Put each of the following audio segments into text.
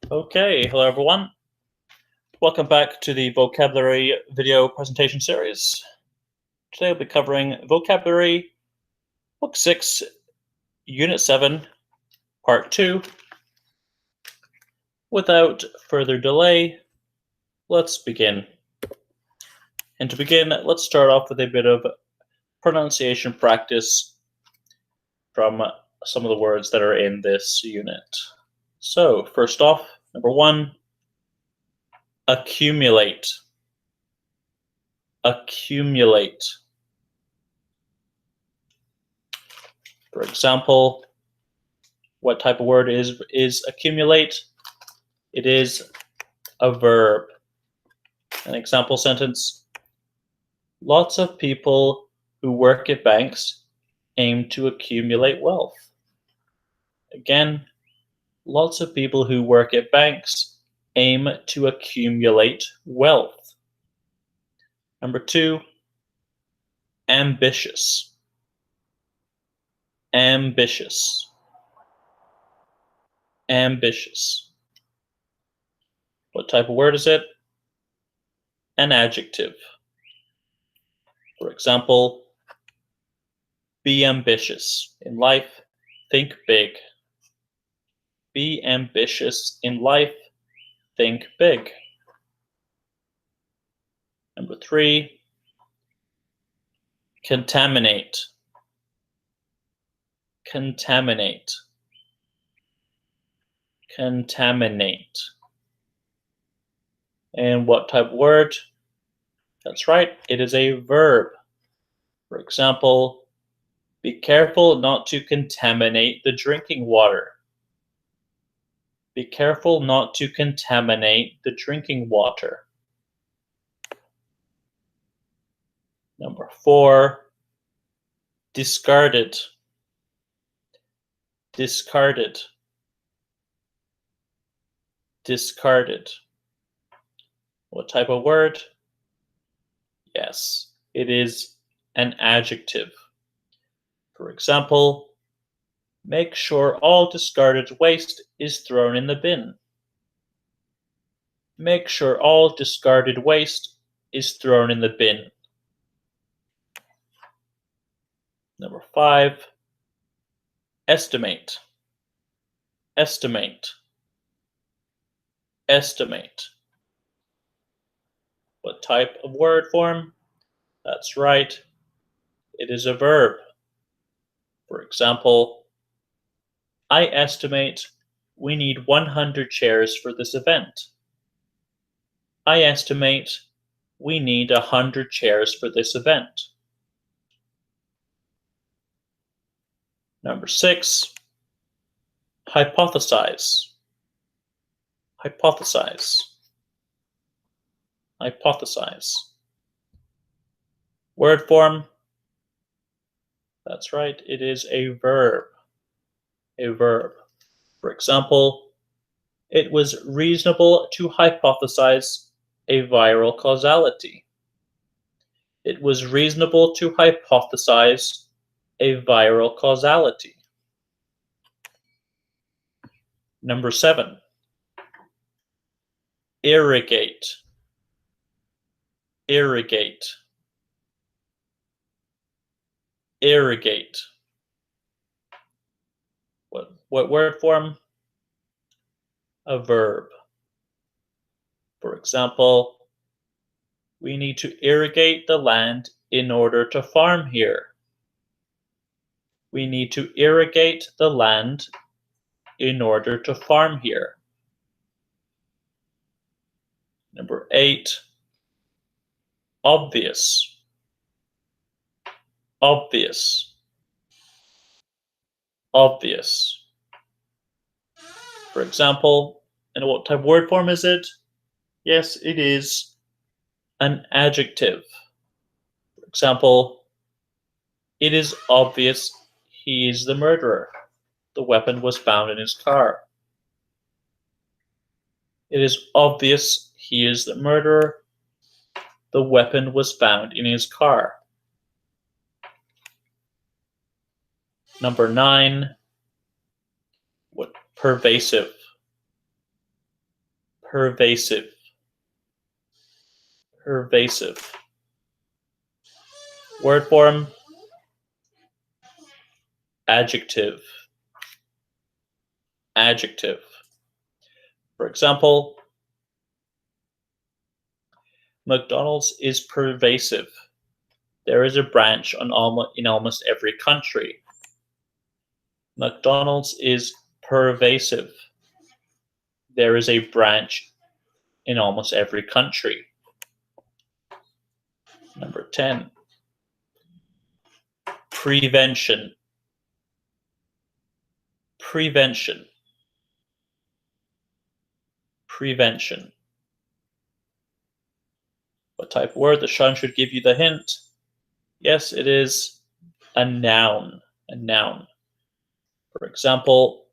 Okay, hello everyone. Welcome back to the vocabulary video presentation series. Today we'll be covering vocabulary, book 6, unit 7, part 2. Without further delay, let's begin. And to begin, let's start off with a bit of pronunciation practice from some of the words that are in this unit. So, first off, number 1, accumulate. Accumulate. For example, what type of word is accumulate? It is a verb. An example sentence: lots of people who work at banks aim to accumulate wealth. Again, lots of people who work at banks aim to accumulate wealth. Number 2, ambitious. Ambitious. Ambitious. What type of word is it? An adjective. For example, be ambitious in life, think big. Be ambitious in life, think big. Number 3, contaminate. Contaminate. Contaminate. And what type of word? That's right, it is a verb. For example, be careful not to contaminate the drinking water. Be careful not to contaminate the drinking water. Number 4, discarded. Discarded. Discarded. What type of word? Yes, it is an adjective. For example, make sure all discarded waste is thrown in the bin. Make sure all discarded waste is thrown in the bin. Number 5, estimate. Estimate. Estimate. What type of word form? That's right, it is a verb. For example, I estimate we need 100 chairs for this event. I estimate we need 100 chairs for this event. Number 6, hypothesize. Hypothesize. Hypothesize. Word form? That's right, it is a verb. A verb. For example, it was reasonable to hypothesize a viral causality. It was reasonable to hypothesize a viral causality. Number 7, irrigate. Irrigate. Irrigate. What word form? A verb. For example, we need to irrigate the land in order to farm here. We need to irrigate the land in order to farm here. Number 8, obvious. Obvious. Obvious. For example, and what type of word form is it? Yes, it is an adjective. For example, it is obvious he is the murderer. The weapon was found in his car. It is obvious he is the murderer. The weapon was found in his car. Number 9, pervasive. pervasive, pervasive. Word form, adjective, adjective. For example, McDonald's is pervasive. There is a branch in almost every country. McDonald's is pervasive. There is a branch in almost every country. Number 10. Prevention. Prevention. Prevention. What type of word? The sun should give you the hint. Yes, it is a noun. A noun. For example,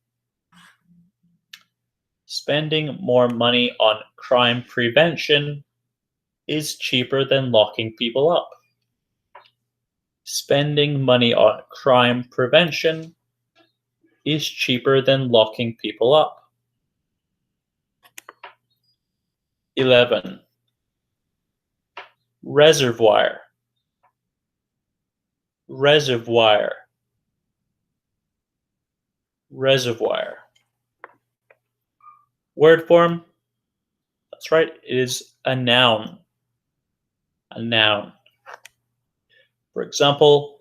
spending more money on crime prevention is cheaper than locking people up. Spending money on crime prevention is cheaper than locking people up. 11. Reservoir. Reservoir. Reservoir. Word form, that's right, it is a noun. A noun. For example,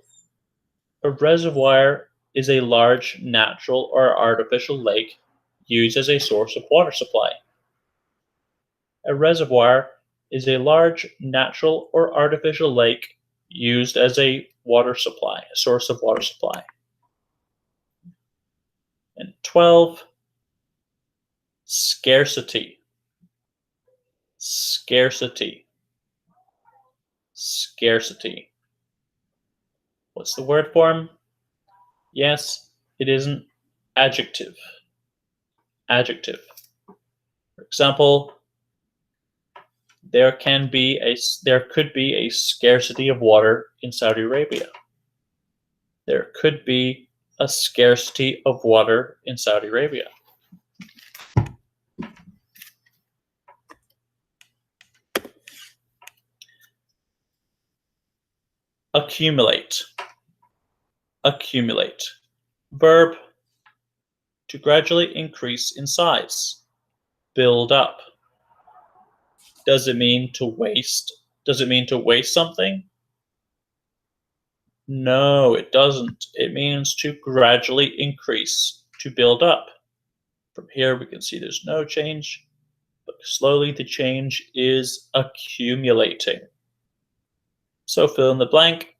a reservoir is a large natural or artificial lake used as a source of water supply. A reservoir is a large natural or artificial lake used as a water supply, a source of water supply. And 12, scarcity. Scarcity. Scarcity. What's the word form? Yes, it is an adjective. Adjective. For example, there could be a scarcity of water in Saudi Arabia. There could be a scarcity of water in Saudi Arabia. Accumulate. Accumulate. Verb, to gradually increase in size. Build up. Does it mean to waste? Does it mean to waste something? No, it doesn't. It means to gradually increase, to build up. From here we can see there's no change, but slowly the change is accumulating. So fill in the blank.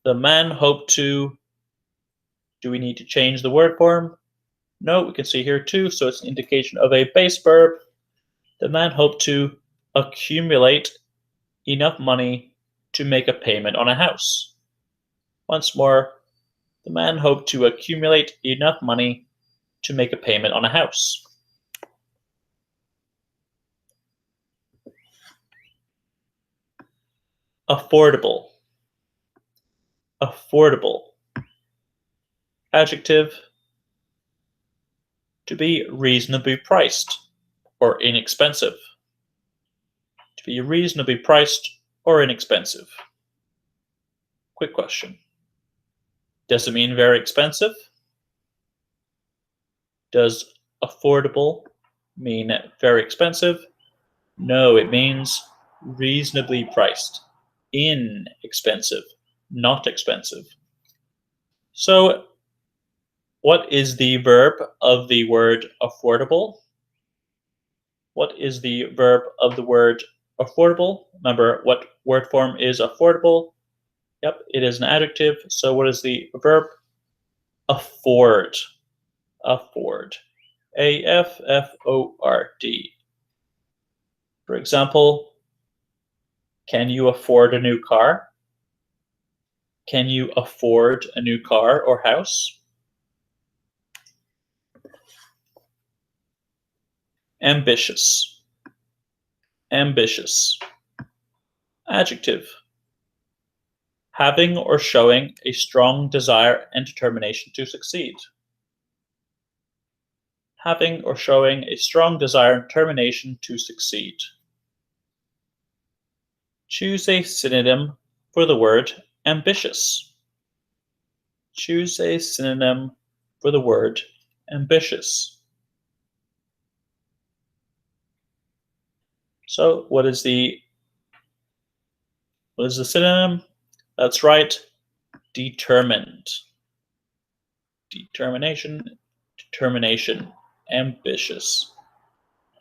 The man hoped to. Do we need to change the word form? No, we can see here too, so it's an indication of a base verb. The man hoped to accumulate enough money to make a payment on a house. Once more, the man hoped to accumulate enough money to make a payment on a house. Affordable. Affordable. Adjective, to be reasonably priced or inexpensive. To be reasonably priced or inexpensive. Quick question. Does it mean very expensive? Does affordable mean very expensive? No, it means reasonably priced. Inexpensive, not expensive. So, what is the verb of the word affordable? What is the verb of the word affordable? Remember, what word form is affordable? Yep, it is an adjective. So what is the verb? Afford. Afford. A-F-F-O-R-D. For example, can you afford a new car? Can you afford a new car or house? Ambitious. Ambitious. Adjective. Having or showing a strong desire and determination to succeed. having or showing a strong desire and determination to succeed. Choose a synonym for the word ambitious. Choose a synonym for the word ambitious. So what is the synonym? That's right, determined. Determination, ambitious.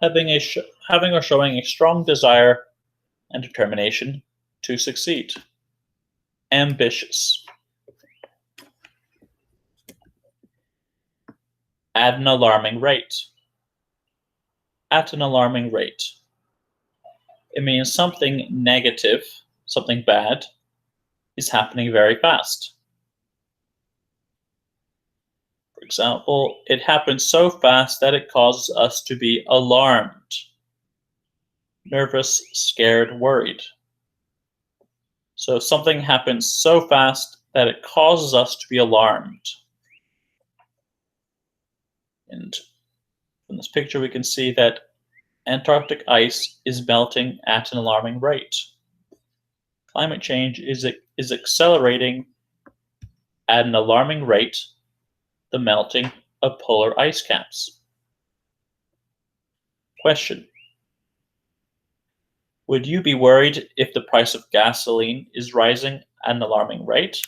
Having or showing a strong desire and determination to succeed. Ambitious. At an alarming rate. At an alarming rate. It means something negative, something bad, is happening very fast. For example, it happens so fast that it causes us to be alarmed. Nervous, scared, worried. So something happens so fast that it causes us to be alarmed. And from this picture we can see that Antarctic ice is melting at an alarming rate. Climate change is accelerating at an alarming rate the melting of polar ice caps. Question: would you be worried if the price of gasoline is rising at an alarming rate?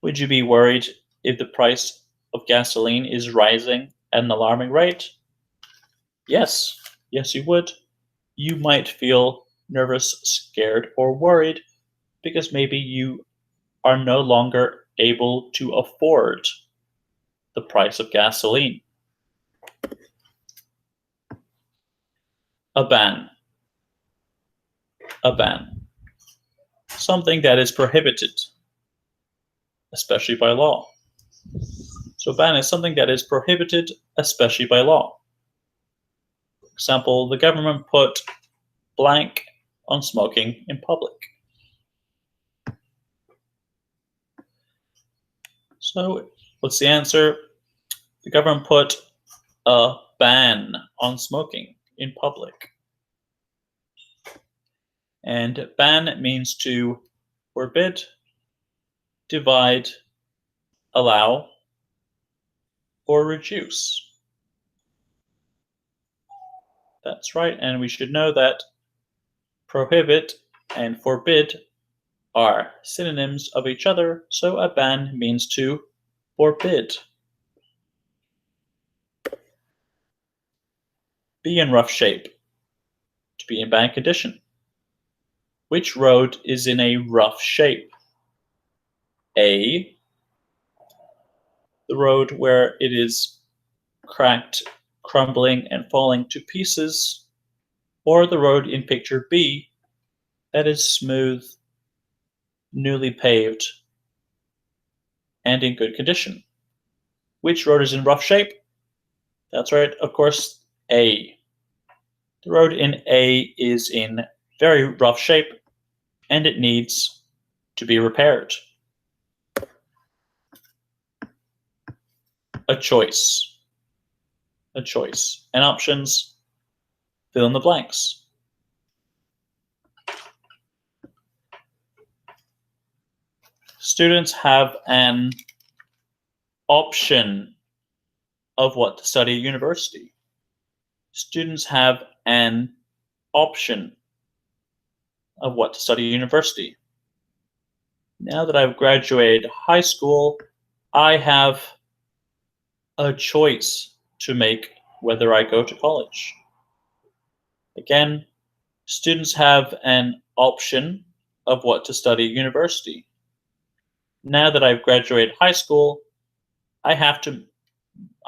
Would you be worried if the price of gasoline is rising at an alarming rate? Yes, you would. You might feel nervous, scared, or worried because maybe you are no longer able to afford the price of gasoline. A ban. A ban. Something that is prohibited, especially by law. So a ban is something that is prohibited, especially by law. For example, the government put blank on smoking in public. So what's the answer? The government put a ban on smoking in public. And ban means to forbid, divide, allow, or reduce. That's right, and we should know that prohibit and forbid are synonyms of each other, so a ban means to forbid. Be in rough shape. To be in bad condition. Which road is in a rough shape? A, the road where it is cracked, crumbling, and falling to pieces, or the road in picture B that is smooth, newly paved, and in good condition. Which road is in rough shape? That's right, of course, A. The road in A is in very rough shape, and it needs to be repaired. A choice. A choice. And options, fill in the blanks. Students have an option of what to study at university. Students have an option of what to study at university. Now that I've graduated high school, I have a choice to make whether I go to college. Again, students have an option of what to study at university. Now that I've graduated high school, I have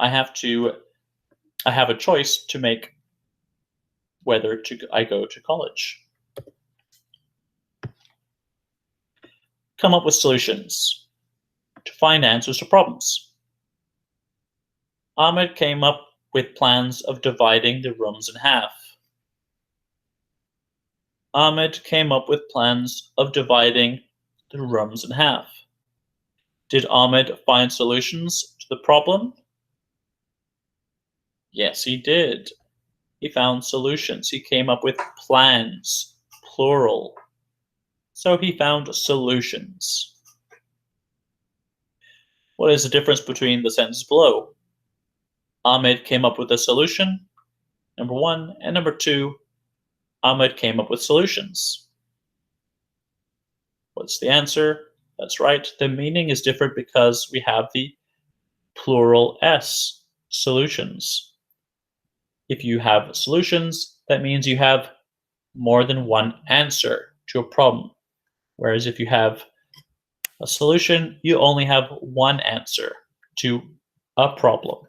a choice to make whether I go to college. Come up with solutions to find answers to problems. Ahmed came up with plans of dividing the rooms in half. Ahmed came up with plans of dividing the rooms in half. Did Ahmed find solutions to the problem? Yes, he did. He found solutions. He came up with plans, plural. So he found solutions. What is the difference between the sentences below? Ahmed came up with a solution, number 1, and number 2, Ahmed came up with solutions. What's the answer? That's right, the meaning is different because we have the plural S, solutions. If you have solutions, that means you have more than one answer to a problem. Whereas if you have a solution, you only have one answer to a problem.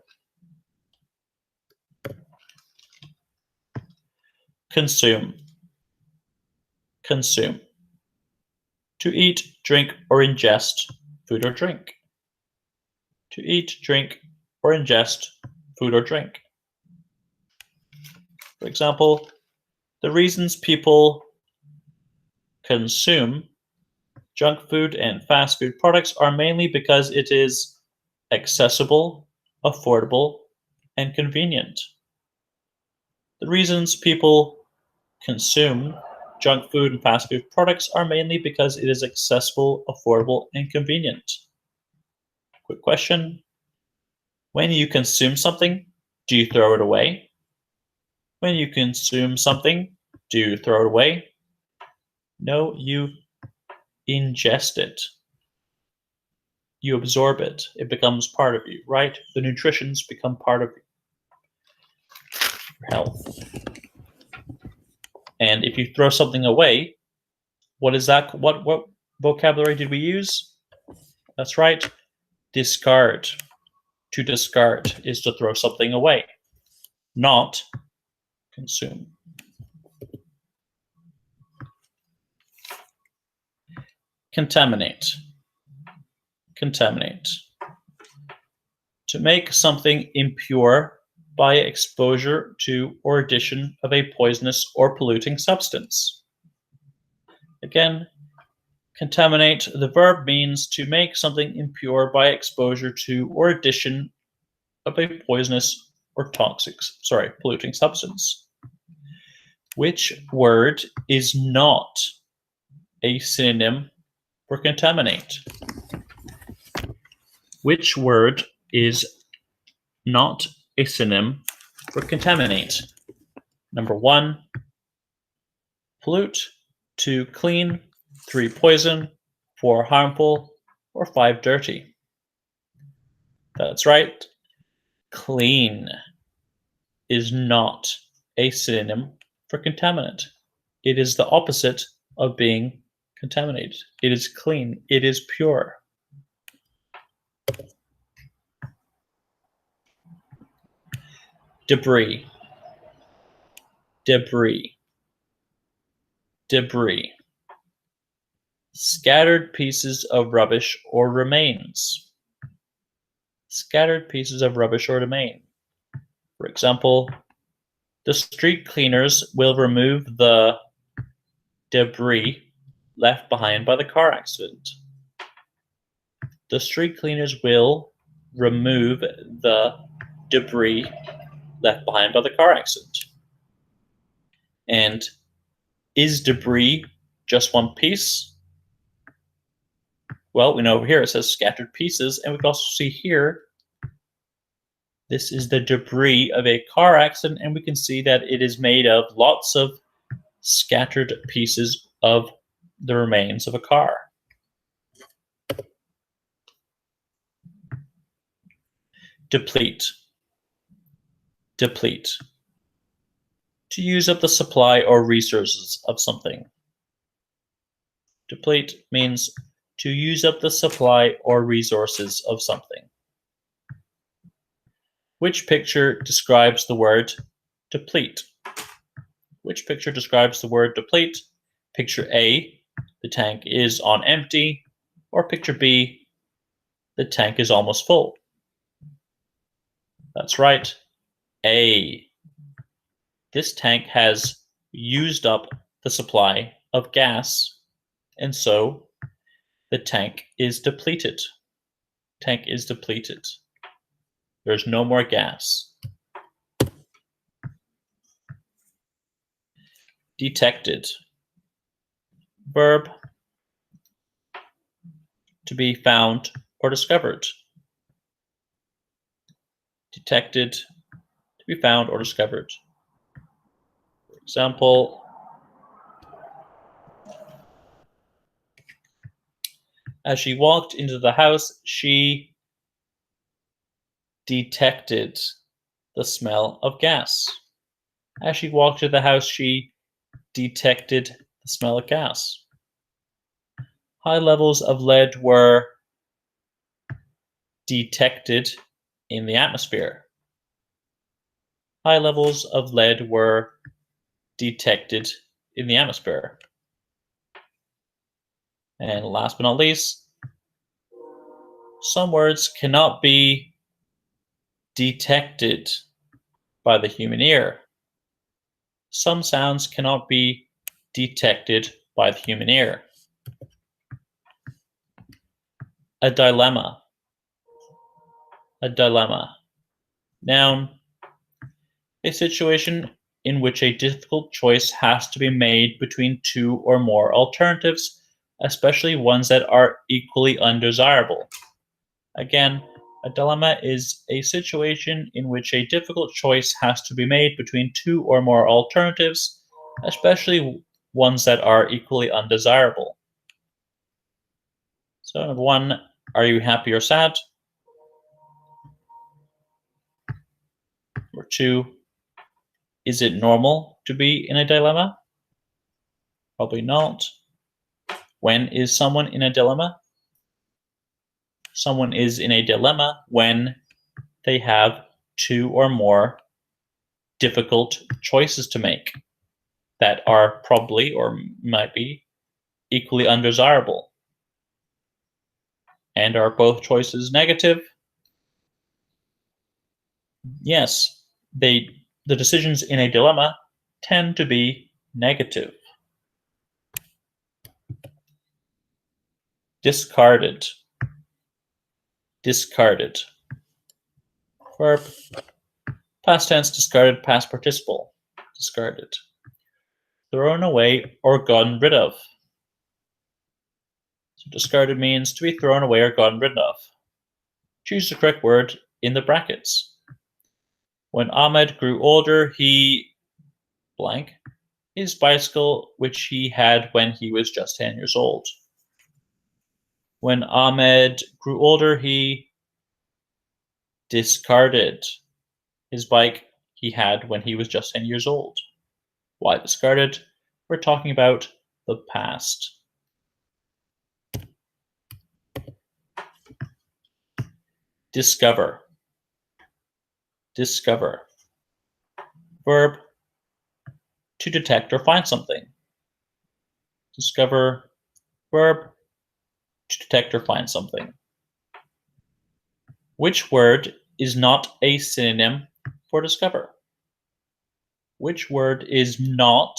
Consume. Consume. To eat, drink, or ingest food or drink. To eat, drink, or ingest food or drink. For example, the reasons people consume junk food and fast food products are mainly because it is accessible, affordable, and convenient. The reasons people consume junk food and fast food products are mainly because it is accessible, affordable, and convenient. Quick question. When you consume something, do you throw it away? When you consume something, do you throw it away? No, you ingest it. You absorb it. It becomes part of you, right? The nutritions become part of your health. And if you throw something away, what is that? What vocabulary did we use? That's right, discard. To discard is to throw something away, not consume. Contaminate. Contaminate. To make something impure by exposure to or addition of a poisonous or polluting substance. Again, contaminate, the verb means to make something impure by exposure to or addition of a poisonous or polluting substance. Which word is not a synonym for contaminate? Which word is not a synonym for contaminate? Number 1, pollute. 2, clean. 3, poison. 4, harmful. Or 5, dirty. That's right. Clean is not a synonym for contaminant. It is the opposite of being contaminated. It is clean. It is pure. Debris. Debris. Debris. Scattered pieces of rubbish or remains. Scattered pieces of rubbish or remain. For example, the street cleaners will remove the debris left behind by the car accident. The street cleaners will remove the debris left behind by the car accident. And is debris just one piece? Well, we know over here it says scattered pieces, and we can also see here this is the debris of a car accident, and we can see that it is made of lots of scattered pieces of the remains of a car. Deplete. Deplete. To use up the supply or resources of something. Deplete means to use up the supply or resources of something. Which picture describes the word deplete? Which picture describes the word deplete? Picture A, the tank is on empty, or picture B, the tank is almost full. That's right, A. This tank has used up the supply of gas, and so the tank is depleted. Tank is depleted. There's no more gas. detected. Verb, to be found or discovered. Detected, to be found or discovered. For example, as she walked into the house, she detected the smell of gas. As she walked into the house, she detected the smell of gas. High levels of lead were detected in the atmosphere. High levels of lead were detected in the atmosphere. And last but not least, some words cannot be detected by the human ear. Some sounds cannot be detected by the human ear. A dilemma. A dilemma. Noun. A situation in which a difficult choice has to be made between two or more alternatives, especially ones that are equally undesirable. Again, a dilemma is a situation in which a difficult choice has to be made between two or more alternatives, especially ones that are equally undesirable. So, number one, are you happy or sad? Number two, is it normal to be in a dilemma? Probably not. When is someone in a dilemma? Someone is in a dilemma when they have two or more difficult choices to make that are probably or might be equally undesirable. And are both choices negative? Yes, the decisions in a dilemma tend to be negative. Discarded. Discarded. Verb. Past tense, discarded, past participle. Discarded. Thrown away or gotten rid of. So discarded means to be thrown away or gotten rid of. Choose the correct word in the brackets. When Ahmed grew older, he blank his bicycle, which he had when he was just 10 years old. When Ahmed grew older, he discarded his bike he had when he was just 10 years old. Why discarded? We're talking about the past. Discover. Discover. Verb, to detect or find something. Discover. Verb, to detect or find something. Which word is not a synonym for discover? Which word is not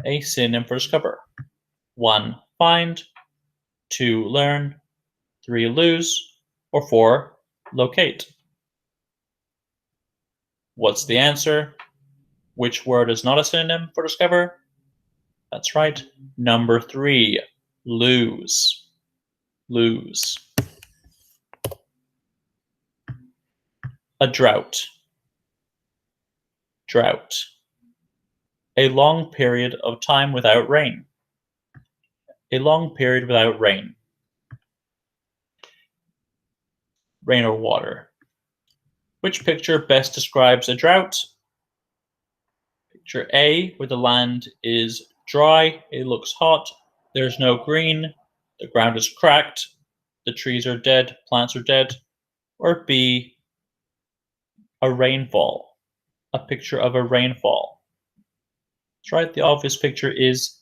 a synonym for discover? 1. Find. 2. Learn. 3. Lose. Or 4. Locate. What's the answer? Which word is not a synonym for discover? That's right. Number 3. Lose. Lose. A drought. Drought. A long period of time without rain. A long period without rain. Rain or water. Which picture best describes a drought? Picture A, where the land is dry, it looks hot, there's no green, the ground is cracked, the trees are dead, plants are dead. Or B, a rainfall, a picture of a rainfall. That's right, the obvious picture is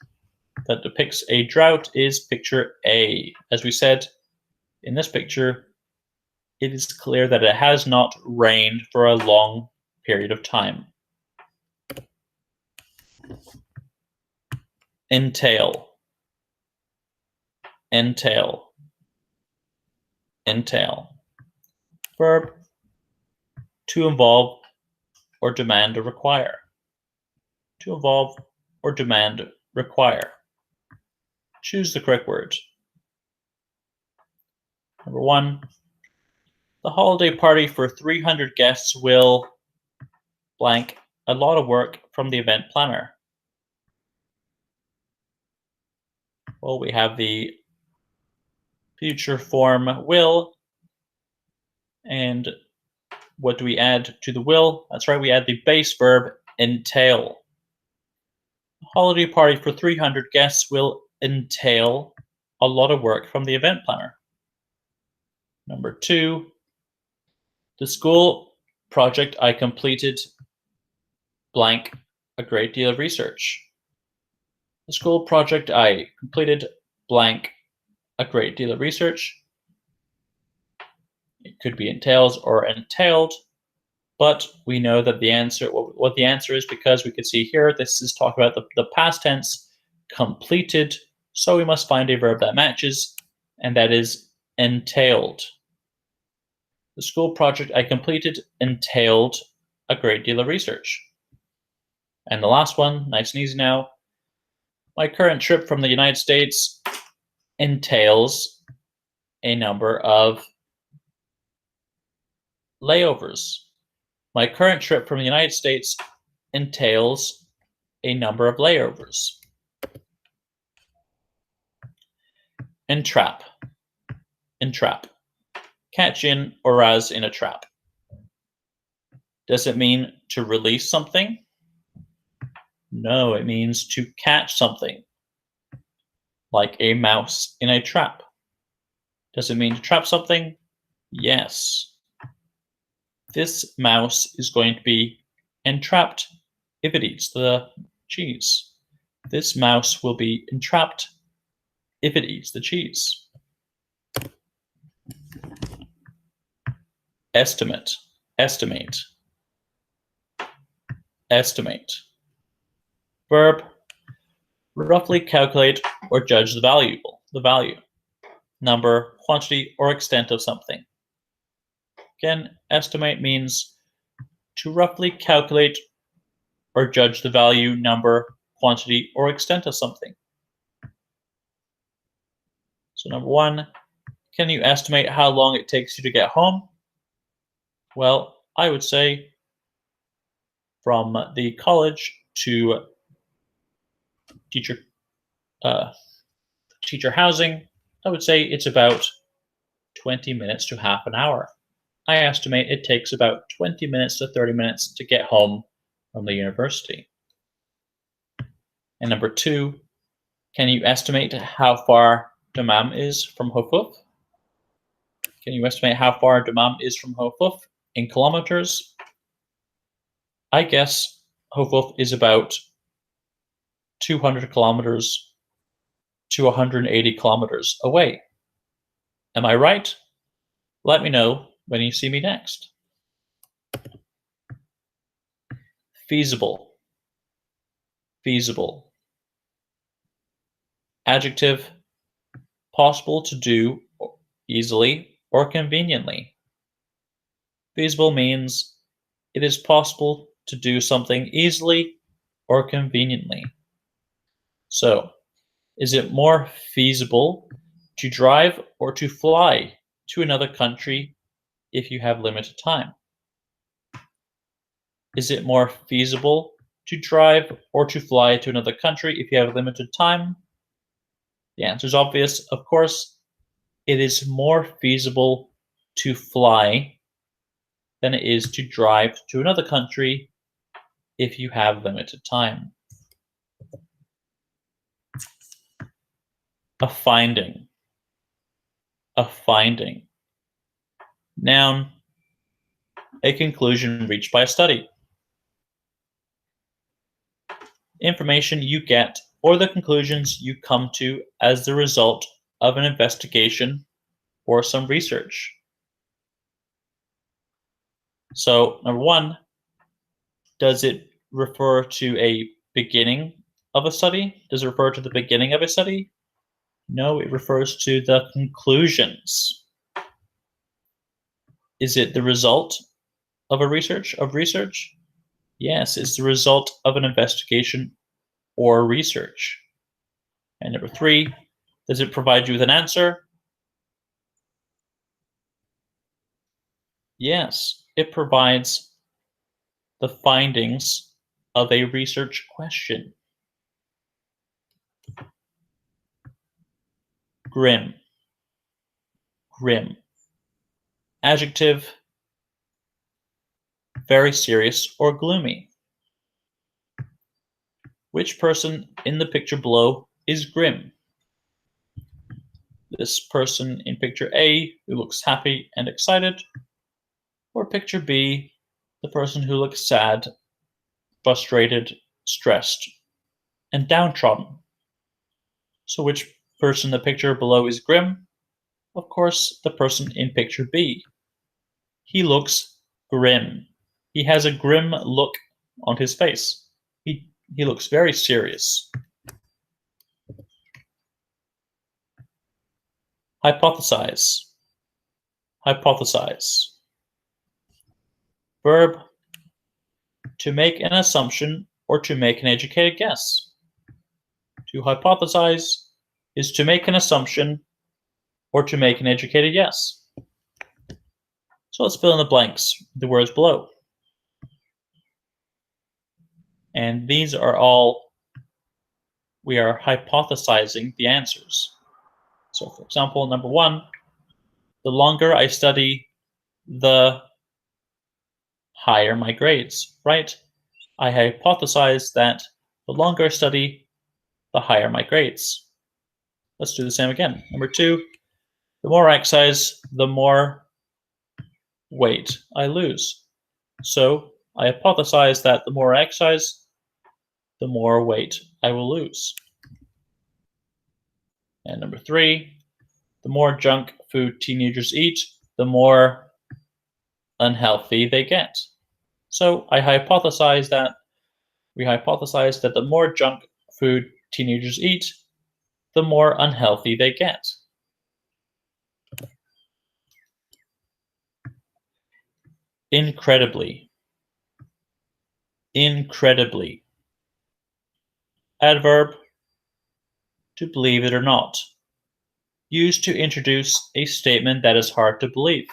that depicts a drought is picture A. As we said, in this picture, it is clear that it has not rained for a long period of time. Entail. Entail. Entail. Verb, to involve or demand or require. To involve or demand require? Choose the correct word. Number 1, the holiday party for 300 guests will blank a lot of work from the event planner. Well, we have the future form will, and what do we add to the will? That's right, we add the base verb entail. A holiday party for 300 guests will entail a lot of work from the event planner. Number 2, the school project I completed blank a great deal of research. The school project I completed blank a great deal of research. It could be entails or entailed, but we know that the answer, what the answer is, because we can see here, this is talking about the past tense completed, so we must find a verb that matches, and that is entailed. The school project I completed entailed a great deal of research. And the last one, nice and easy now. My current trip from the United States entails a number of layovers. My current trip from the United States entails a number of layovers. Entrap. Entrap. Catch in or as in a trap. Does it mean to release something? No, it means to catch something, like a mouse in a trap. Does it mean to trap something? Yes. This mouse is going to be entrapped if it eats the cheese. This mouse will be entrapped if it eats the cheese. Estimate. Estimate. Estimate. Verb, roughly calculate or judge the value, number, quantity, or extent of something. Again, estimate means to roughly calculate or judge the value, number, quantity, or extent of something. So number 1, can you estimate how long it takes you to get home? Well, I would say from the college to teacher housing, I would say it's about 20 minutes to half an hour. I estimate it takes about 20 minutes to 30 minutes to get home from the university. And number 2, can you estimate how far Dammam is from Hofuf? Can you estimate how far Dammam is from Hofuf in kilometers? I guess Hofuf is about 200 kilometers to 180 kilometers away. Am I right? Let me know when you see me next. Feasible. Feasible. Adjective, possible to do easily or conveniently. Feasible means it is possible to do something easily or conveniently. So, is it more feasible to drive or to fly to another country if you have limited time? Is it more feasible to drive or to fly to another country if you have limited time? The answer is obvious, of course. It is more feasible to fly than it is to drive to another country if you have limited time. A finding. A finding. Noun, a conclusion reached by a study. Information you get or the conclusions you come to as the result of an investigation or some research. So, number 1, does it refer to a beginning of a study? Does it refer to the beginning of a study? No, it refers to the conclusions. Is it the result of research? Yes, it's the result of an investigation or research? And number 3, does it provide you with an answer? Yes, it provides the findings of a research question. Grim. Grim. Adjective, very serious or gloomy. Which person in the picture below is grim? This person in picture A who looks happy and excited, or picture B, the person who looks sad, frustrated, stressed, and downtrodden. So which person in the picture below is grim? Of course, the person in picture B. He looks grim. He has a grim look on his face. He looks very serious. Hypothesize. Hypothesize. Verb, to make an assumption or to make an educated guess. To hypothesize is to make an assumption or to make an educated guess. So let's fill in the blanks, the words below. And these are all, we are hypothesizing the answers. So for example, number 1, the longer I study, the higher my grades, right? I hypothesize that the longer I study, the higher my grades. Let's do the same again. Number 2, the more I exercise, the more weight I lose. So I hypothesize that the more I exercise, the more weight I will lose. And number 3, the more junk food teenagers eat, the more unhealthy they get. So we hypothesize that the more junk food teenagers eat, the more unhealthy they get. Incredibly. Incredibly. Adverb, to believe it or not. Used to introduce a statement that is hard to believe.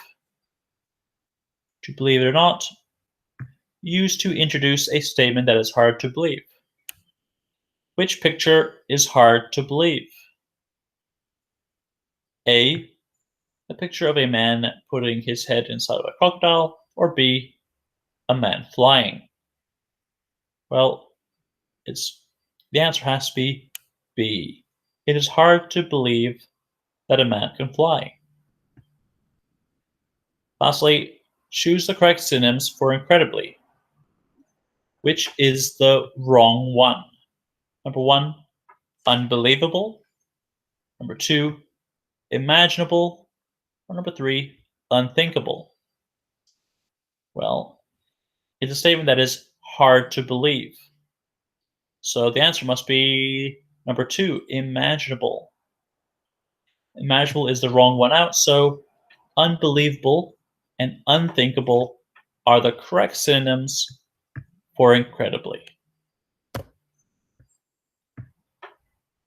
To believe it or not. Used to introduce a statement that is hard to believe. Which picture is hard to believe? A, a picture of a man putting his head inside of a crocodile, or B, a man flying? Well, the answer has to be B. It is hard to believe that a man can fly. Lastly, choose the correct synonyms for incredibly. Which is the wrong one? Number 1, unbelievable. Number 2, imaginable. Or number 3, unthinkable. Well, it's a statement that is hard to believe. So the answer must be number 2, imaginable. Imaginable is the wrong one out, so unbelievable and unthinkable are the correct synonyms for incredibly.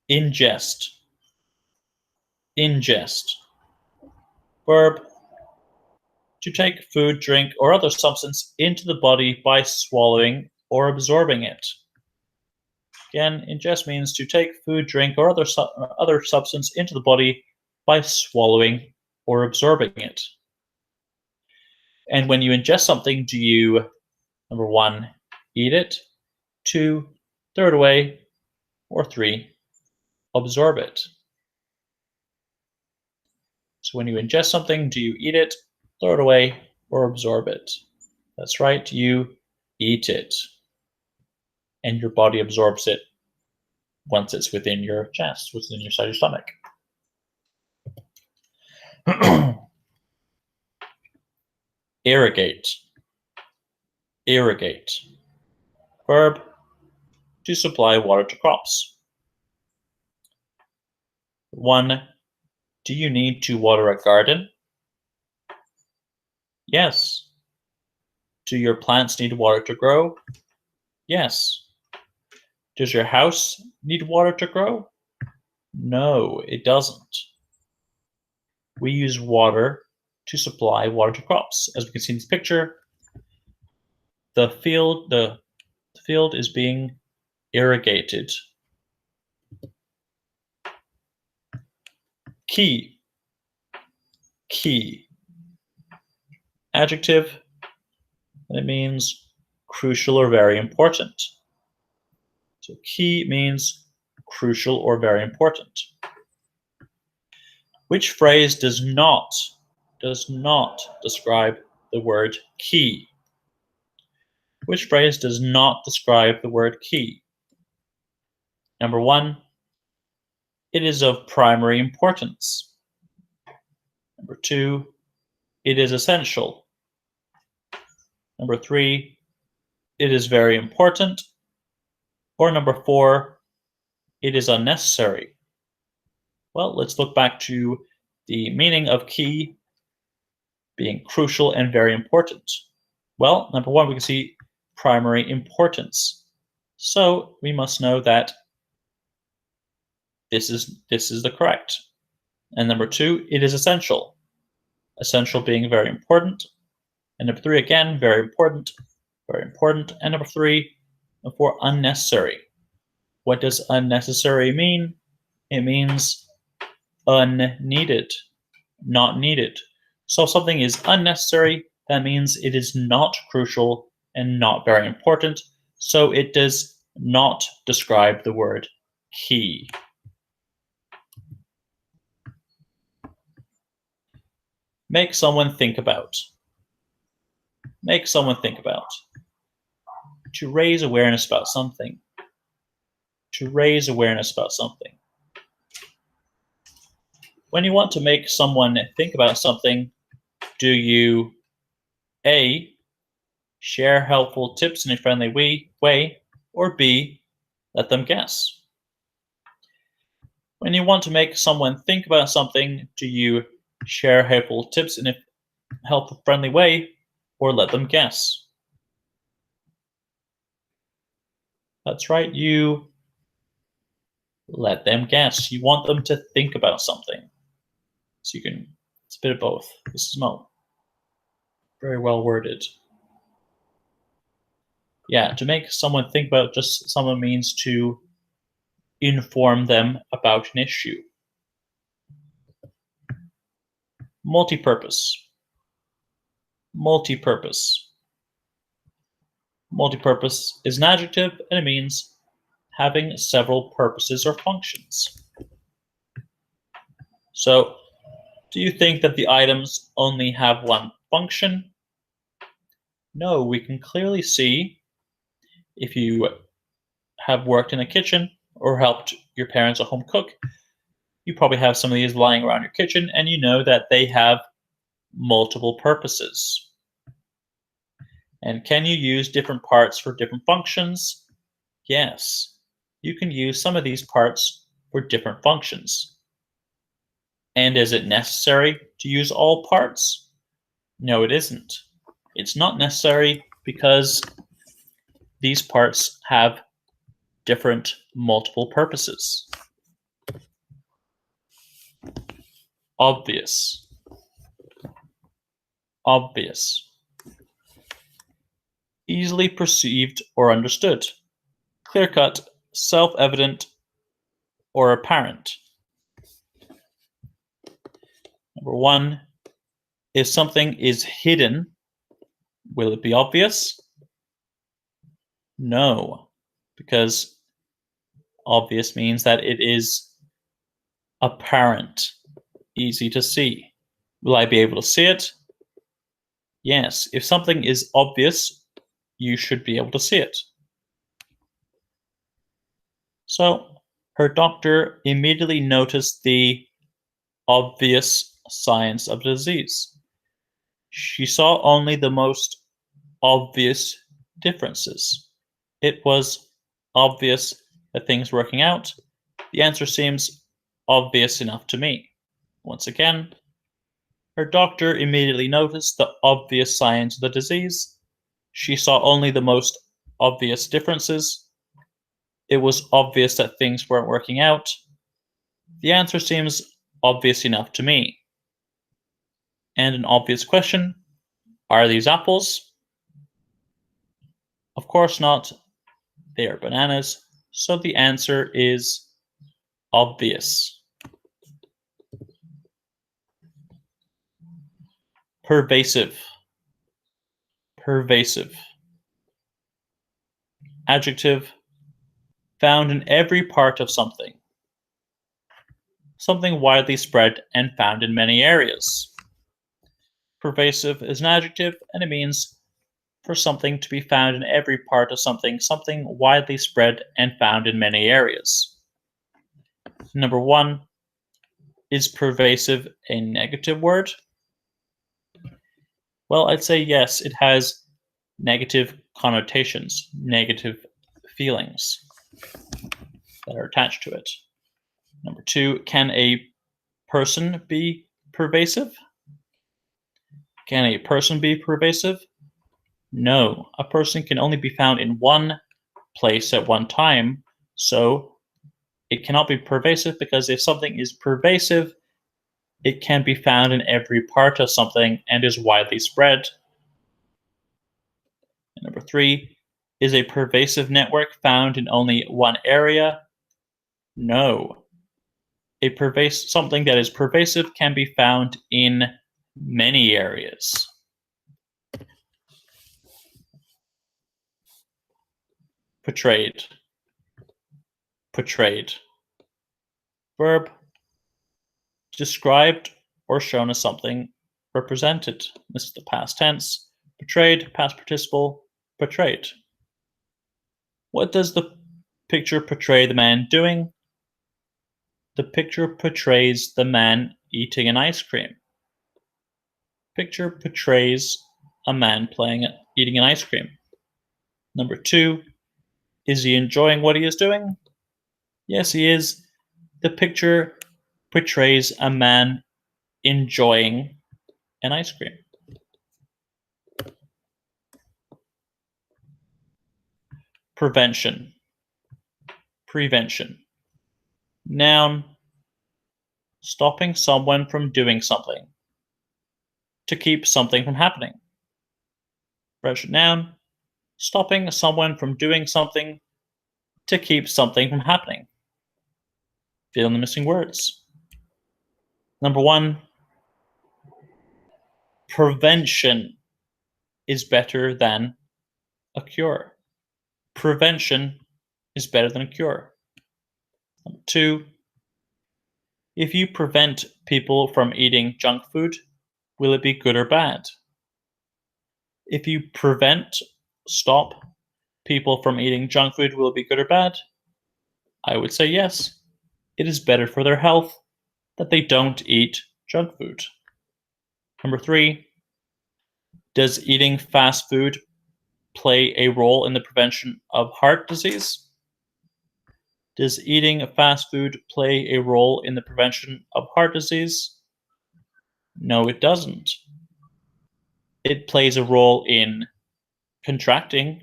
Ingest. Ingest. Verb, to take food, drink, or other substance into the body by swallowing or absorbing it. Again, ingest means to take food, drink, or other substance into the body by swallowing or absorbing it. And when you ingest something, do you, number 1, eat it, 2, throw it away, or 3, absorb it? So when you ingest something, do you eat it, throw it away, or absorb it? That's right, you eat it. And your body absorbs it once it's within your chest, within your side of your stomach. Irrigate. Irrigate. Verb, to supply water to crops. 1, do you need to water a garden? Yes. Do your plants need water to grow? Yes. Does your house need water to grow? No, it doesn't. We use water to supply water to crops. As we can see in this picture, the field is being irrigated. Key. Key. Adjective, and it means crucial or very important. So key means crucial or very important. Which phrase does not describe the word key? Which phrase does not describe the word key? Number 1, it is of primary importance. Number 2, it is essential. Number 3, it is very important. Or number 4, it is unnecessary. Well, let's look back to the meaning of key being crucial and very important. Well, number 1, we can see primary importance. So we must know that this is the correct. And number 2, it is essential. Essential being very important. And number 3, again, very important. Very important. And number 3, and 4, unnecessary. What does unnecessary mean? It means unneeded, not needed. So if something is unnecessary, that means it is not crucial and not very important. So it does not describe the word key. Make someone think about. Make someone think about. To raise awareness about something. To raise awareness about something. When you want to make someone think about something, do you A, share helpful tips in a friendly way, or B, let them guess? When you want to make someone think about something, do you share helpful tips in a helpful, friendly way, or let them guess? That's right, you let them guess. You want them to think about something. So you can, it's a bit of both. This is not very well worded. Yeah, to make someone think about just someone means to inform them about an issue. Multi-purpose. Multi-purpose. Multi-purpose is an adjective and it means having several purposes or functions. So, do you think that the items only have one function? No, we can clearly see if you have worked in a kitchen or helped your parents at home cook, you probably have some of these lying around your kitchen and you know that they have multiple purposes. And can you use different parts for different functions? Yes, you can use some of these parts for different functions. And is it necessary to use all parts? No, it isn't. It's not necessary because these parts have different multiple purposes. Obvious. Obvious. Easily perceived or understood. Clear-cut, self-evident, or apparent. Number 1, if something is hidden, will it be obvious? No, because obvious means that it is apparent, easy to see. Will I be able to see it? Yes, if something is obvious, you should be able to see it. So, her doctor immediately noticed the obvious signs of disease. She saw only the most obvious differences. It was obvious that things were working out. The answer seems obvious enough to me. Once again, her doctor immediately noticed the obvious signs of the disease. She saw only the most obvious differences. It was obvious that things weren't working out. The answer seems obvious enough to me. And an obvious question, are these apples? Of course not. They are bananas. So the answer is obvious. Pervasive. Pervasive. Adjective, found in every part of something. Something widely spread and found in many areas. Pervasive is an adjective, and it means for something to be found in every part of something, something widely spread and found in many areas. Number 1, is pervasive a negative word? Well, I'd say yes, it has negative connotations, negative feelings that are attached to it. Number 2, can a person be pervasive? Can a person be pervasive? No, a person can only be found in one place at one time, so it cannot be pervasive, because if something is pervasive, it can be found in every part of something and is widely spread. And number 3, is a pervasive network found in only one area? No. Something that is pervasive can be found in many areas. Portrayed. Portrayed. Verb, described or shown as something represented. This is the past tense. Portrayed, past participle, portrayed. What does the picture portray the man doing? The picture portrays the man eating an ice cream. Picture portrays a man eating an ice cream. Number 2, is he enjoying what he is doing? Yes, he is. The picture portrays a man enjoying an ice cream. Prevention. Prevention. Noun, stopping someone from doing something, to keep something from happening. Prevention noun, stopping someone from doing something, to keep something from happening. Fill in the missing words. Number 1, prevention is better than a cure. Prevention is better than a cure. Number 2, if you prevent people from eating junk food, will it be good or bad? If you stop people from eating junk food, will it be good or bad? I would say yes. It is better for their health that they don't eat junk food. Number 3, does eating fast food play a role in the prevention of heart disease? Does eating fast food play a role in the prevention of heart disease? No, it doesn't. It plays a role in contracting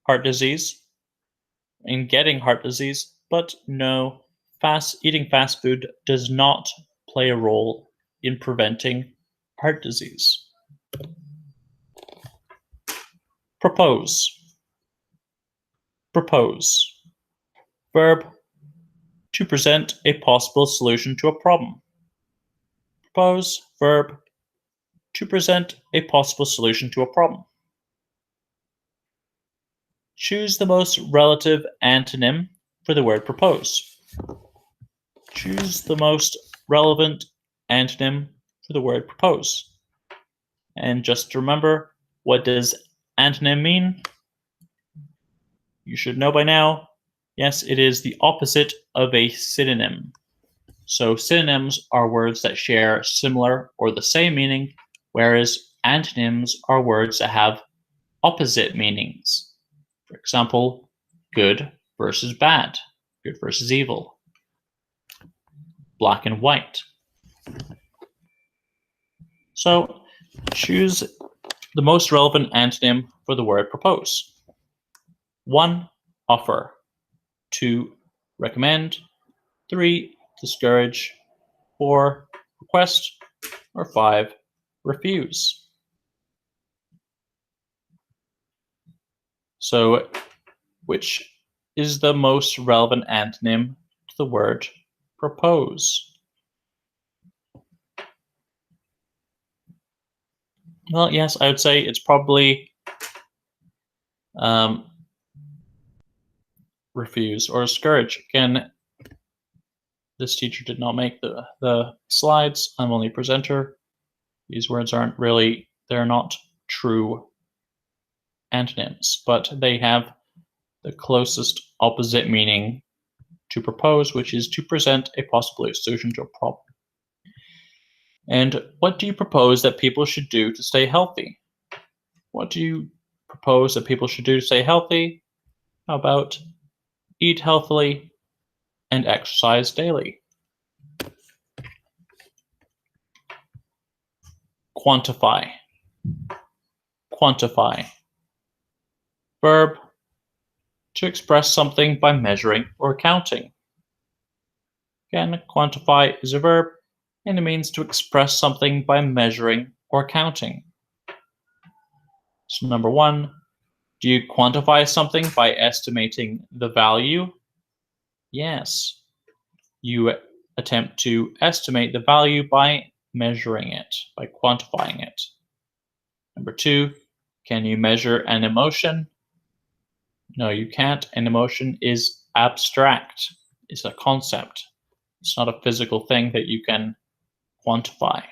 heart disease, in getting heart disease, but no, eating fast food does not play a role in preventing heart disease. Propose. Propose. Verb, to present a possible solution to a problem. Propose, verb, to present a possible solution to a problem. Choose the most relative antonym for the word propose. Choose the most relevant antonym for the word propose. And just remember, what does antonym mean? You should know by now. Yes, it is the opposite of a synonym. So synonyms are words that share similar or the same meaning, whereas antonyms are words that have opposite meanings. For example, good versus bad, good versus evil, black and white. So choose the most relevant antonym for the word propose. 1, offer. 2, recommend, 3, discourage, 4, request, or 5, refuse. So, which is the most relevant antonym to the word propose? Well, yes, I would say it's probably refuse or discourage. Again, this teacher did not make the slides. I'm only a presenter. These words aren't really, they're not true antonyms, but they have the closest opposite meaning to propose, which is to present a possible solution to a problem. And what do you propose that people should do to stay healthy? What do you propose that people should do to stay healthy? How about eat healthily and exercise daily? Quantify. Quantify. Verb, to express something by measuring or counting. Again, quantify is a verb, and it means to express something by measuring or counting. So number 1, do you quantify something by estimating the value? Yes. You attempt to estimate the value by measuring it, by quantifying it. Number 2, can you measure an emotion? No, you can't. An emotion is abstract. It's a concept. It's not a physical thing that you can quantify.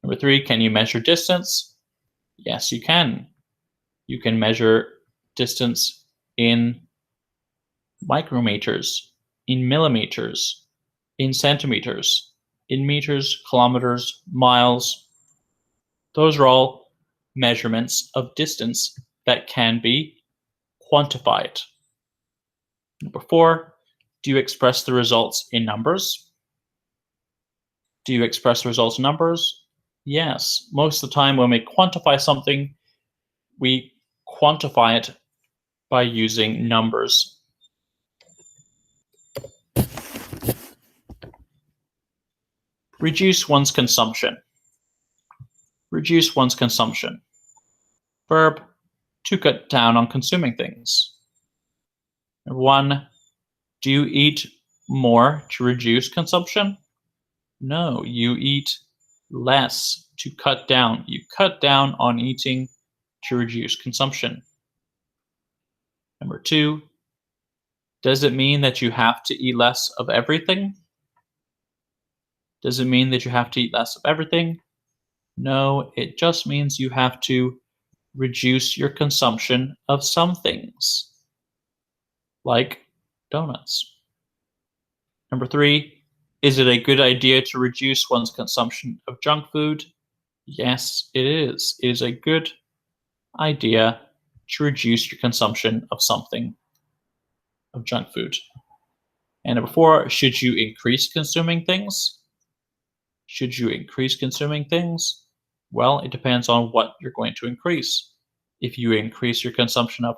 Number 3, can you measure distance? Yes, you can. You can measure distance in micrometers, in millimeters, in centimeters, in meters, kilometers, miles. Those are all measurements of distance that can be quantified. Number 4, do you express the results in numbers? Do you express the results in numbers? Yes. Most of the time when we quantify something, we quantify it by using numbers. Reduce one's consumption. Reduce one's consumption. Verb, to cut down on consuming things. Number 1, do you eat more to reduce consumption? No, you eat less to cut down. You cut down on eating to reduce consumption. Number 2, does it mean that you have to eat less of everything? Does it mean that you have to eat less of everything? No, it just means you have to reduce your consumption of some things, like donuts. Number 3, is it a good idea to reduce one's consumption of junk food? Yes, it is. It is a good idea to reduce your consumption of something, of junk food. And number 4, should you increase consuming things? Should you increase consuming things? Well, it depends on what you're going to increase. If you increase your consumption of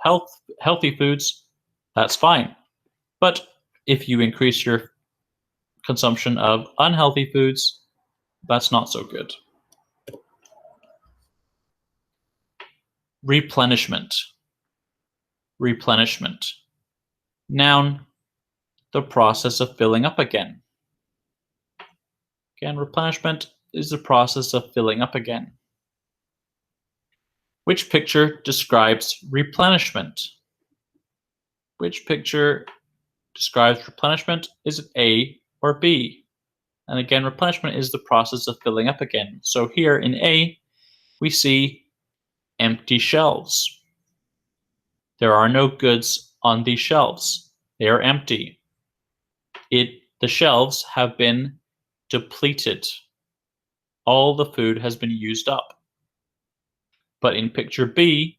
healthy foods, that's fine. But if you increase your consumption of unhealthy foods, that's not so good. Replenishment. Replenishment. Noun, the process of filling up again. Again, replenishment is the process of filling up again. Which picture describes replenishment? Which picture describes replenishment? Is it A or B? And again, replenishment is the process of filling up again. So here in A, we see empty shelves. There are no goods on these shelves. They are empty. The shelves have been depleted. All the food has been used up. But in picture B,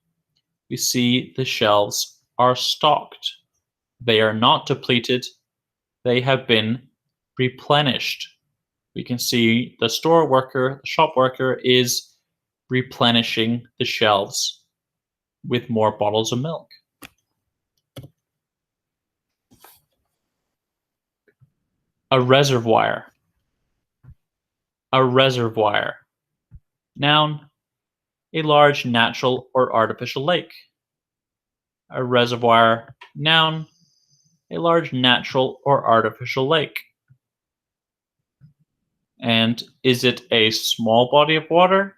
we see the shelves are stocked. They are not depleted. They have been replenished. We can see the store worker, the shop worker, is replenishing the shelves with more bottles of milk. A reservoir. A reservoir. Noun, a large natural or artificial lake. A reservoir. Noun, a large natural or artificial lake. And is it a small body of water?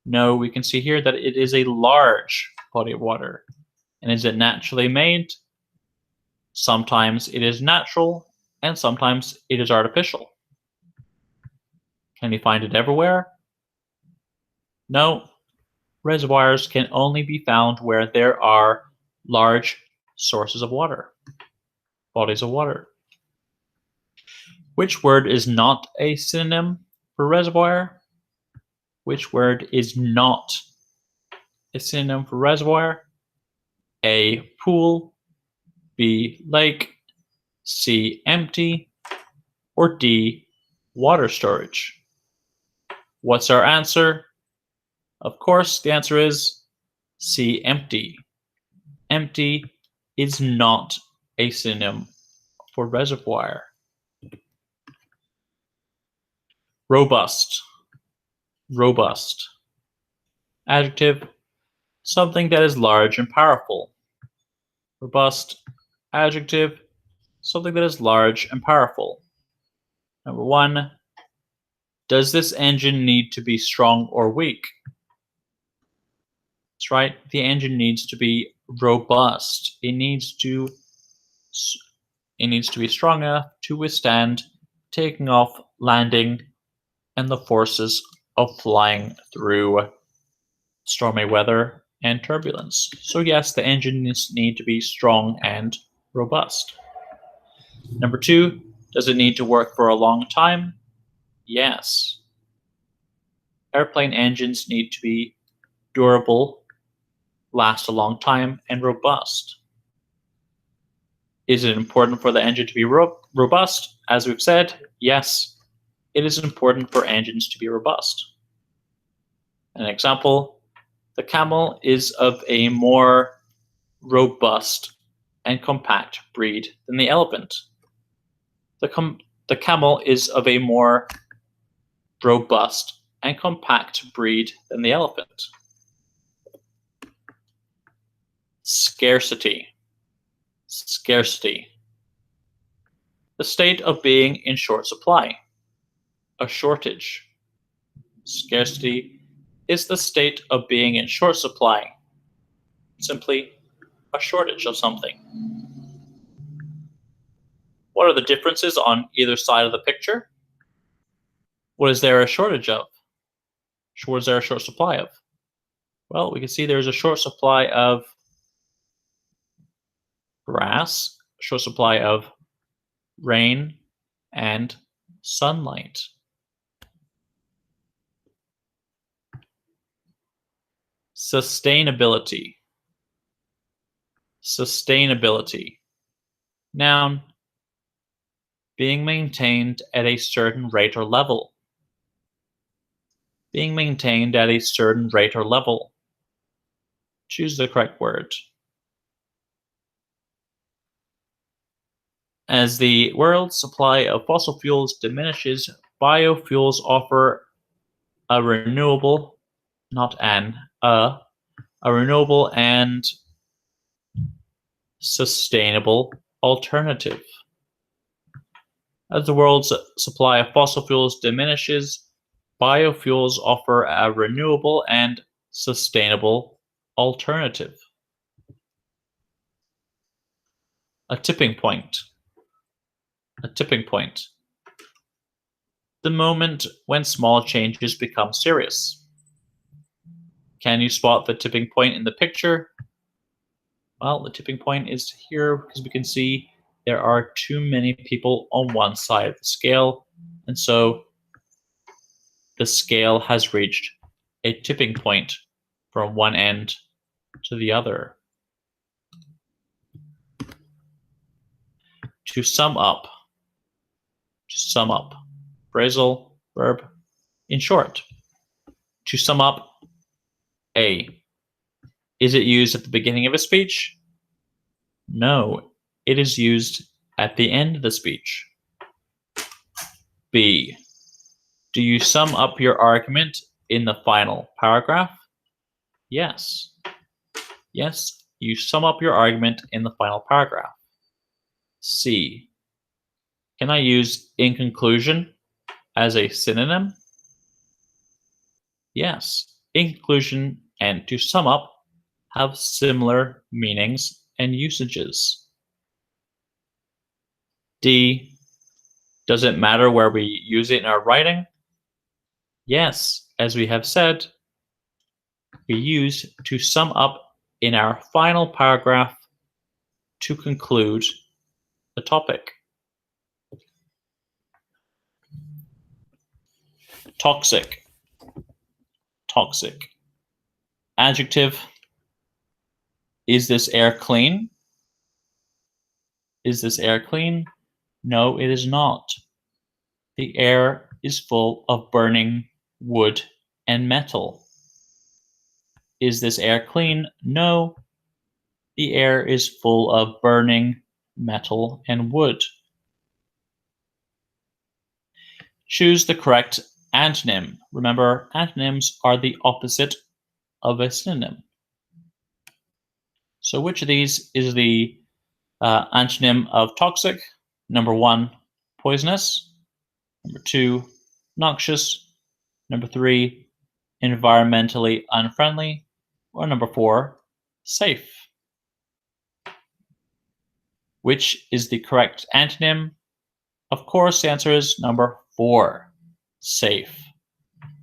No, we can see here that it is a large body of water. And is it naturally made? Sometimes it is natural, and sometimes it is artificial. Can you find it everywhere? No. Reservoirs can only be found where there are large sources of water, bodies of water. Which word is not a synonym for reservoir? Which word is not a synonym for reservoir? A, pool, B, lake, C, empty, or D, water storage? What's our answer? Of course, the answer is C, empty. Empty is not a synonym for reservoir. Robust. Robust. Adjective, something that is large and powerful. Robust. Adjective, something that is large and powerful. Number 1, does this engine need to be strong or weak? That's right, the engine needs to be robust. It needs to be strong enough to withstand taking off, landing, and the forces of flying through stormy weather and turbulence. So yes, the engines need to be strong and robust. Number 2, does it need to work for a long time? Yes. Airplane engines need to be durable, last a long time, and robust. Is it important for the engine to be robust? As we've said, yes, it is important for engines to be robust. An example, the camel is of a more robust and compact breed than the elephant. The camel is of a more robust and compact breed than the elephant. Scarcity. Scarcity. The state of being in short supply. A shortage. Scarcity is the state of being in short supply. Simply a shortage of something. What are the differences on either side of the picture? What is there a shortage of? What is there a short supply of? Well, we can see there's a short supply of grass, a short supply of rain, and sunlight. Sustainability. Sustainability. Noun, being maintained at a certain rate or level. Being maintained at a certain rate or level. Choose the correct word. As the world's supply of fossil fuels diminishes, biofuels offer a renewable, a renewable and sustainable alternative. As the world's supply of fossil fuels diminishes, biofuels offer a renewable and sustainable alternative. A tipping point. A tipping point. The moment when small changes become serious. Can you spot the tipping point in the picture? Well, the tipping point is here because we can see there are too many people on one side of the scale, and so the scale has reached a tipping point from one end to the other. To sum up. To sum up. Phrasal verb. In short. To sum up. A. Is it used at the beginning of a speech? No, it is used at the end of the speech. B. Do you sum up your argument in the final paragraph? Yes. Yes, you sum up your argument in the final paragraph. C. Can I use in conclusion as a synonym? Yes. In conclusion and to sum up have similar meanings and usages. D. Does it matter where we use it in our writing? Yes, as we have said, we use to sum up in our final paragraph to conclude the topic. Toxic. Toxic. Adjective. Is this air clean? Is this air clean? No, it is not. The air is full of burning wood and metal. Is this air clean? No, the air is full of burning metal and wood. Choose the correct antonym. Remember, antonyms are the opposite of a synonym. So which of these is the antonym of toxic? Number 1, poisonous. Number 2, noxious. Number 3, environmentally unfriendly. Or number 4, safe. Which is the correct antonym? Of course, the answer is number 4, safe.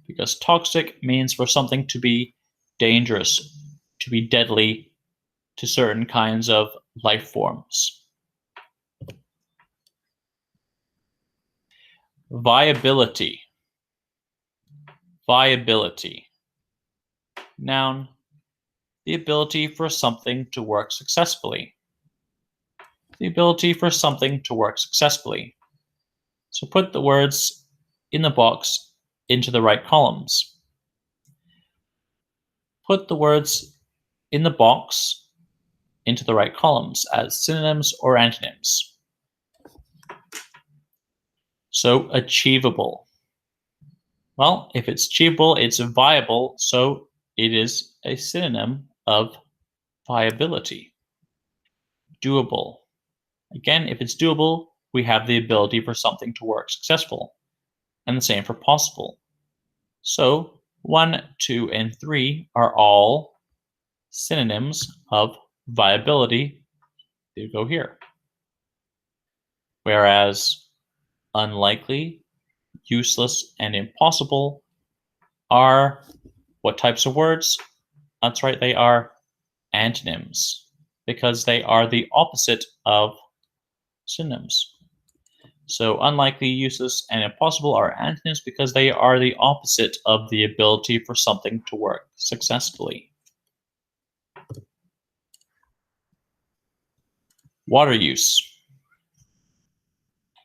Because toxic means for something to be dangerous, to be deadly to certain kinds of life forms. Viability. Viability. Noun. The ability for something to work successfully. The ability for something to work successfully. So put the words in the box into the right columns. Put the words in the box into the right columns as synonyms or antonyms. So achievable. Well, if it's achievable, it's viable, so it is a synonym of viability. Doable. Again, if it's doable, we have the ability for something to work successful. And the same for possible. So 1, 2, and 3 are all synonyms of viability. They go here. Whereas unlikely, useless, and impossible are what types of words? That's right, they are antonyms because they are the opposite of synonyms. So unlikely, useless, and impossible are antonyms because they are the opposite of the ability for something to work successfully. Water use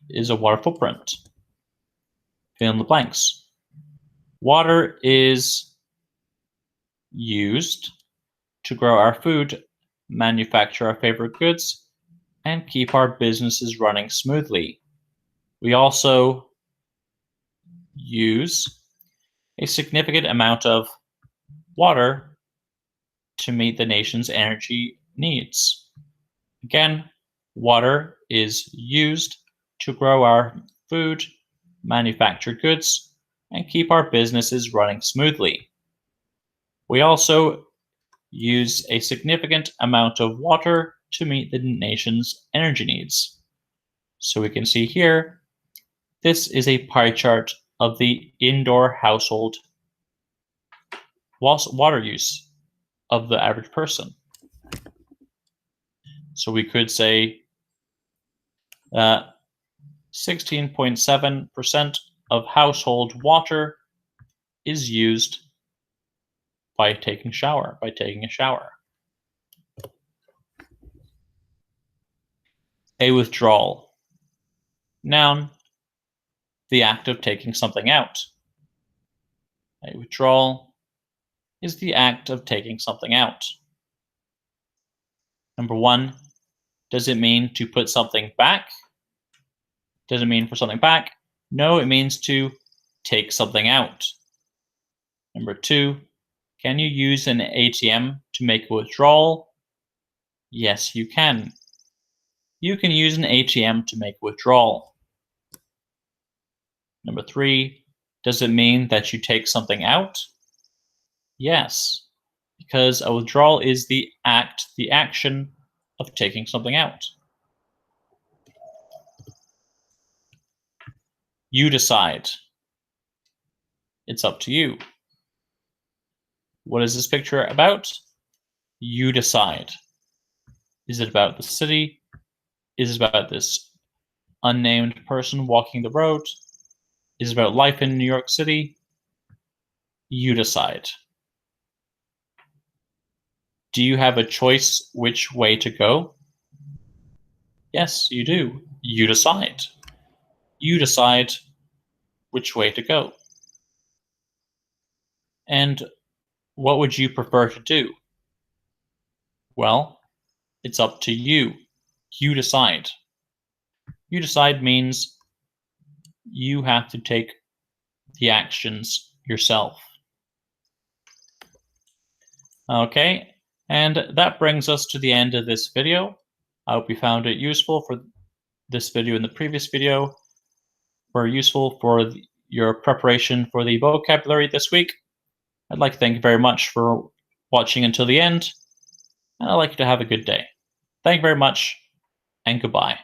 is a water footprint. Fill in the blanks. Water is used to grow our food, manufacture our favorite goods, and keep our businesses running smoothly. We also use a significant amount of water to meet the nation's energy needs. Again, water is used to grow our food, manufacture goods, and keep our businesses running smoothly. We also use a significant amount of water to meet the nation's energy needs. So we can see here, this is a pie chart of the indoor household water use of the average person. So we could say 16.7% of household water is used by taking a shower. A withdrawal. Noun, the act of taking something out. A withdrawal is the act of taking something out. Number 1, does it mean to put something back? Does it mean for something back? No, it means to take something out. Number 2, can you use an ATM to make a withdrawal? Yes, you can. You can use an ATM to make a withdrawal. Number 3, does it mean that you take something out? Yes, because a withdrawal is the action of taking something out. You decide. It's up to you. What is this picture about? You decide. Is it about the city? Is it about this unnamed person walking the road? Is it about life in New York City? You decide. Do you have a choice which way to go? Yes, you do. You decide. You decide which way to go. And what would you prefer to do? Well, it's up to you. You decide. You decide means you have to take the actions yourself. Okay, and that brings us to the end of this video. I hope you found it useful for this video and the previous video were useful for your preparation for the vocabulary this week. I'd like to thank you very much for watching until the end, and I'd like you to have a good day. Thank you very much, and goodbye.